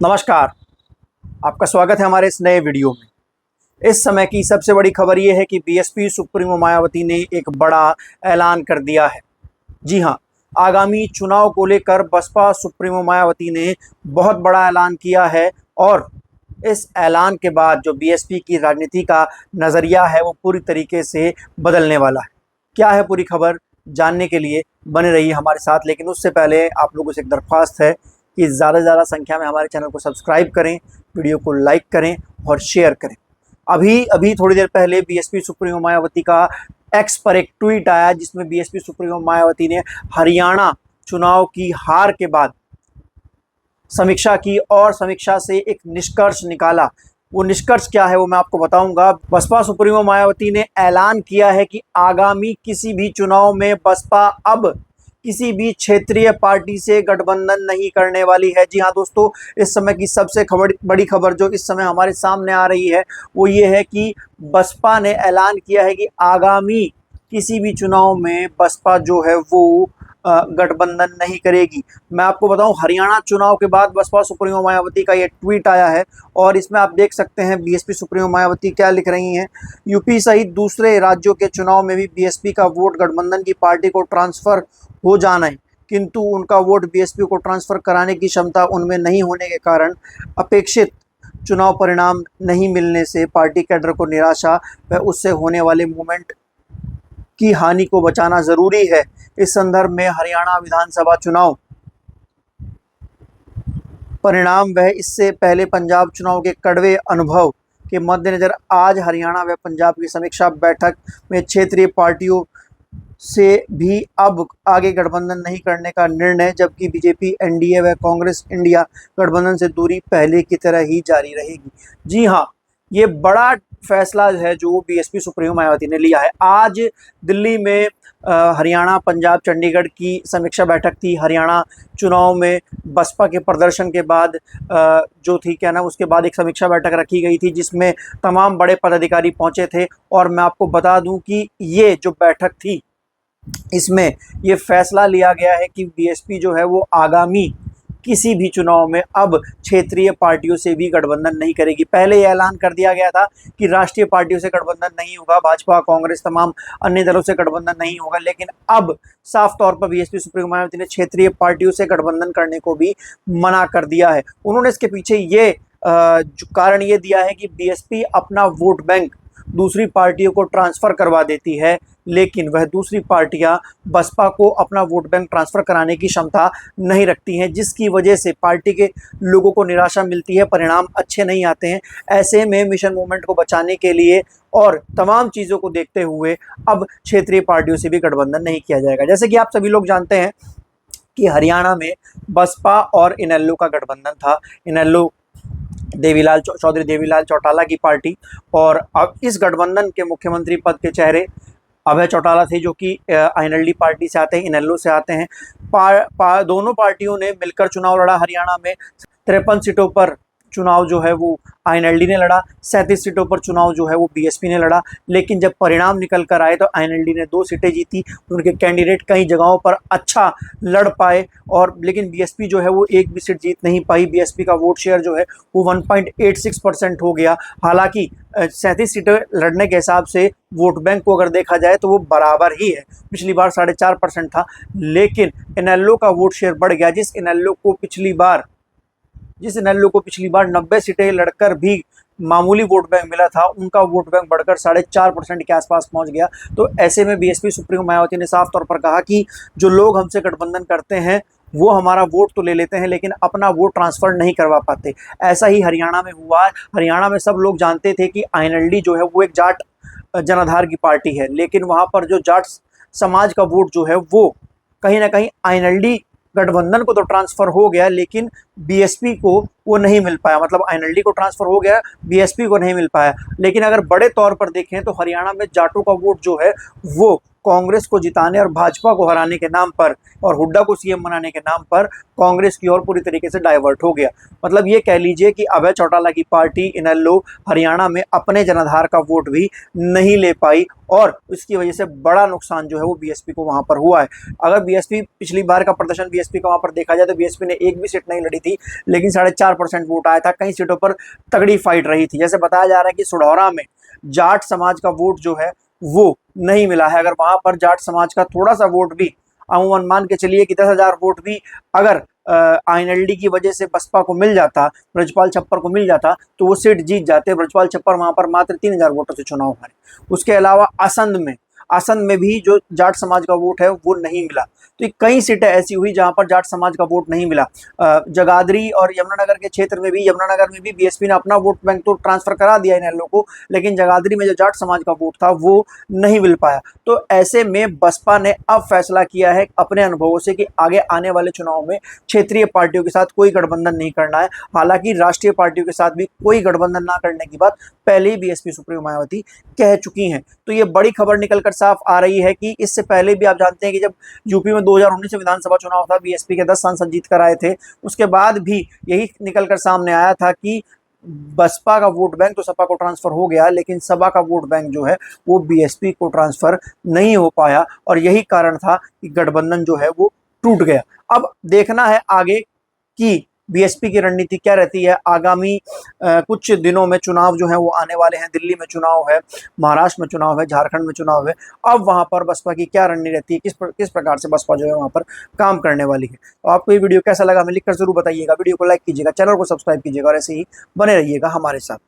नमस्कार। आपका स्वागत है हमारे इस नए वीडियो में। इस समय की सबसे बड़ी खबर ये है कि बीएसपी सुप्रीमो मायावती ने एक बड़ा ऐलान कर दिया है। जी हाँ, आगामी चुनाव को लेकर बसपा सुप्रीमो मायावती ने बहुत बड़ा ऐलान किया है और इस ऐलान के बाद जो बीएसपी की राजनीति का नज़रिया है वो पूरी तरीके से बदलने वाला है। क्या है पूरी खबर, जानने के लिए बने रहिए हमारे साथ। लेकिन उससे पहले आप लोगों से एक दरख्वास्त है कि ज़्यादा से ज़्यादा संख्या में हमारे चैनल को सब्सक्राइब करें, वीडियो को लाइक करें और शेयर करें। अभी अभी थोड़ी देर पहले बीएसपी सुप्रीमो मायावती का एक्स पर एक ट्वीट आया जिसमें बीएसपी सुप्रीमो मायावती ने हरियाणा चुनाव की हार के बाद समीक्षा की और समीक्षा से एक निष्कर्ष निकाला। वो निष्कर्ष क्या है वो मैं आपको बताऊंगा। बसपा सुप्रीमो मायावती ने ऐलान किया है कि आगामी किसी भी चुनाव में बसपा अब किसी भी क्षेत्रीय पार्टी से गठबंधन नहीं करने वाली है। जी हाँ दोस्तों, इस समय की सबसे बड़ी खबर जो इस समय हमारे सामने आ रही है वो ये है कि बसपा ने ऐलान किया है कि आगामी किसी भी चुनाव में बसपा जो है वो गठबंधन नहीं करेगी। मैं आपको बताऊं, हरियाणा चुनाव के बाद बसपा सुप्रीमो मायावती का ये ट्वीट आया है और इसमें आप देख सकते हैं बीएसपी सुप्रीमो मायावती क्या लिख रही हैं। यूपी सहित दूसरे राज्यों के चुनाव में भी बीएसपी का वोट गठबंधन की पार्टी को ट्रांसफर हो जाना है, किंतु उनका वोट बीएसपी को ट्रांसफर कराने की क्षमता उनमें नहीं होने के कारण अपेक्षित चुनाव परिणाम नहीं मिलने से पार्टी कैडर को निराशा व उससे होने वाले मूवमेंट की हानि को बचाना जरूरी है। इस संदर्भ में हरियाणा विधानसभा चुनाव परिणाम व इससे पहले पंजाब चुनाव के कड़वे अनुभव के मद्देनजर आज हरियाणा व पंजाब की समीक्षा बैठक में क्षेत्रीय पार्टियों से भी अब आगे गठबंधन नहीं करने का निर्णय, जबकि बीजेपी, एनडीए व कांग्रेस इंडिया गठबंधन से दूरी पहले की तरह ही जारी रहेगी। जी हाँ, ये बड़ा फैसला है जो बीएसपी सुप्रीमो मायावती ने लिया है। आज दिल्ली में हरियाणा, पंजाब, चंडीगढ़ की समीक्षा बैठक थी। हरियाणा चुनाव में बसपा के प्रदर्शन के बाद जो थी क्या ना, उसके बाद एक समीक्षा बैठक रखी गई थी जिसमें तमाम बड़े पदाधिकारी पहुंचे थे। और मैं आपको बता दूं कि ये जो बैठक थी इसमें ये फैसला लिया गया है कि बीएसपी जो है वो आगामी किसी भी चुनाव में अब क्षेत्रीय पार्टियों से भी गठबंधन नहीं करेगी। पहले ये ऐलान कर दिया गया था कि राष्ट्रीय पार्टियों से गठबंधन नहीं होगा, भाजपा, कांग्रेस, तमाम अन्य दलों से गठबंधन नहीं होगा, लेकिन अब साफ तौर पर बीएसपी सुप्रीमो मायावती ने क्षेत्रीय पार्टियों से गठबंधन करने को भी मना कर दिया है। उन्होंने इसके पीछे ये कारण ये दिया है कि बीएसपी अपना वोट बैंक दूसरी पार्टियों को ट्रांसफ़र करवा देती है, लेकिन वह दूसरी पार्टियां बसपा को अपना वोट बैंक ट्रांसफ़र कराने की क्षमता नहीं रखती हैं, जिसकी वजह से पार्टी के लोगों को निराशा मिलती है, परिणाम अच्छे नहीं आते हैं। ऐसे में मिशन मूवमेंट को बचाने के लिए और तमाम चीज़ों को देखते हुए अब क्षेत्रीय पार्टियों से भी गठबंधन नहीं किया जाएगा। जैसे कि आप सभी लोग जानते हैं कि हरियाणा में बसपा और इनेलो का गठबंधन था। इनेलो चौधरी देवीलाल चौटाला की पार्टी, और अब इस गठबंधन के मुख्यमंत्री पद के चेहरे अभय चौटाला थे जो कि आईएनएलडी पार्टी से आते हैं, इनेलो से आते हैं। दोनों पार्टियों ने मिलकर चुनाव लड़ा। हरियाणा में 53 सीटों पर चुनाव जो है वो आईएनएलडी ने लड़ा, 37 सीटों पर चुनाव जो है वो बीएसपी ने लड़ा। लेकिन जब परिणाम निकल कर आए तो आईएनएलडी ने 2 सीटें जीती। उनके कैंडिडेट कई जगहों पर अच्छा लड़ पाए, और लेकिन बीएसपी जो है वो एक भी सीट जीत नहीं पाई। बीएसपी का वोट शेयर जो है वो 1.86% हो गया। हालांकि 37 सीटें लड़ने के हिसाब से वोट बैंक को अगर देखा जाए तो वो बराबर ही है, पिछली बार 4.5% था। लेकिन इनेलो का वोट शेयर बढ़ गया। जिस इनेलो को पिछली बार 90 सीटें लड़कर भी मामूली वोट बैंक मिला था, उनका वोट बैंक बढ़कर 4.5% के आसपास पहुंच गया। तो ऐसे में बीएसपी सुप्रीमो मायावती ने साफ तौर पर कहा कि जो लोग हमसे गठबंधन करते हैं वो हमारा वोट तो ले लेते हैं लेकिन अपना वोट ट्रांसफ़र नहीं करवा पाते। ऐसा ही हरियाणा में हुआ। हरियाणा में सब लोग जानते थे कि आईएनएलडी जो है वो एक जाट जनाधार की पार्टी है, लेकिन वहाँ पर जो जाट समाज का वोट जो है वो कहीं ना कहीं आईएनएलडी गठबंधन को तो ट्रांसफ़र हो गया, लेकिन बीएसपी को वो नहीं मिल पाया। मतलब आईएनएलडी को ट्रांसफ़र हो गया, बीएसपी को नहीं मिल पाया। लेकिन अगर बड़े तौर पर देखें तो हरियाणा में जाटों का वोट जो है वो कांग्रेस को जिताने और भाजपा को हराने के नाम पर और हुड्डा को सीएम बनाने के नाम पर कांग्रेस की ओर पूरी तरीके से डाइवर्ट हो गया। मतलब ये कह लीजिए कि अभय चौटाला की पार्टी इनेलो हरियाणा में अपने जनाधार का वोट भी नहीं ले पाई और इसकी वजह से बड़ा नुकसान जो है वो बीएसपी को वहां पर हुआ है। अगर बीएसपी पिछली बार का प्रदर्शन बीएसपी का वहां पर देखा जाए तो बीएसपी ने एक भी सीट नहीं लड़ी थी, लेकिन 4.5% वोट आया था। कई सीटों पर तगड़ी फाइट रही थी। जैसे बताया जा रहा है कि सुढौरा में जाट समाज का वोट जो है वो नहीं मिला है। अगर वहां पर जाट समाज का थोड़ा सा वोट भी, अमूमन मान के चलिए कि 10,000 वोट भी अगर आईएनएलडी की वजह से बसपा को मिल जाता, ब्रजपाल छप्पर को मिल जाता, तो वो सीट जीत जाते। ब्रजपाल छप्पर वहां पर मात्र 3,000 वोटों से चुनाव हारे। उसके अलावा असंध में भी जो जाट समाज का वोट है वो नहीं मिला। तो कई सीटें ऐसी हुई जहां पर जाट समाज का वोट नहीं मिला। जगाधरी और यमुनानगर के क्षेत्र में भी बीएसपी ने अपना वोट बैंक तो ट्रांसफर करा दिया इनेलो को, लेकिन जगाधरी में जो जाट समाज का वोट था वो नहीं मिल पाया। तो ऐसे में बसपा ने अब फैसला किया है अपने अनुभवों से कि आगे आने वाले चुनाव में क्षेत्रीय पार्टियों के साथ कोई गठबंधन नहीं करना है। हालांकि राष्ट्रीय पार्टियों के साथ भी कोई गठबंधन ना करने की बात पहले ही बीएसपी सुप्रीमो मायावती कह चुकी हैं। तो ये बड़ी खबर निकलकर साफ आ रही है कि इससे पहले भी आप जानते हैं कि जब यूपी में 2019 में विधानसभा चुनाव था, बीएसपी के 10 सांसद जीत कर आए थे। उसके बाद भी यही निकलकर सामने आया था कि बसपा का वोट बैंक तो सपा को ट्रांसफर हो गया, लेकिन सपा का वोट बैंक जो है वो बीएसपी को ट्रांसफर नहीं हो पाया और यही कारण था कि गठबंधन जो है वो टूट गया। अब देखना है आगे कि बीएसपी की रणनीति क्या रहती है। आगामी कुछ दिनों में चुनाव जो है वो आने वाले हैं। दिल्ली में चुनाव है, महाराष्ट्र में चुनाव है, झारखंड में चुनाव है। अब वहां पर बसपा की क्या रणनीति रहती है, किस प्रकार से बसपा जो है वहां पर काम करने वाली है। तो आपको ये वीडियो कैसा लगा हमें लिखकर जरूर बताइएगा। वीडियो को लाइक कीजिएगा, चैनल को सब्सक्राइब कीजिएगा और ऐसे ही बने रहिएगा हमारे साथ।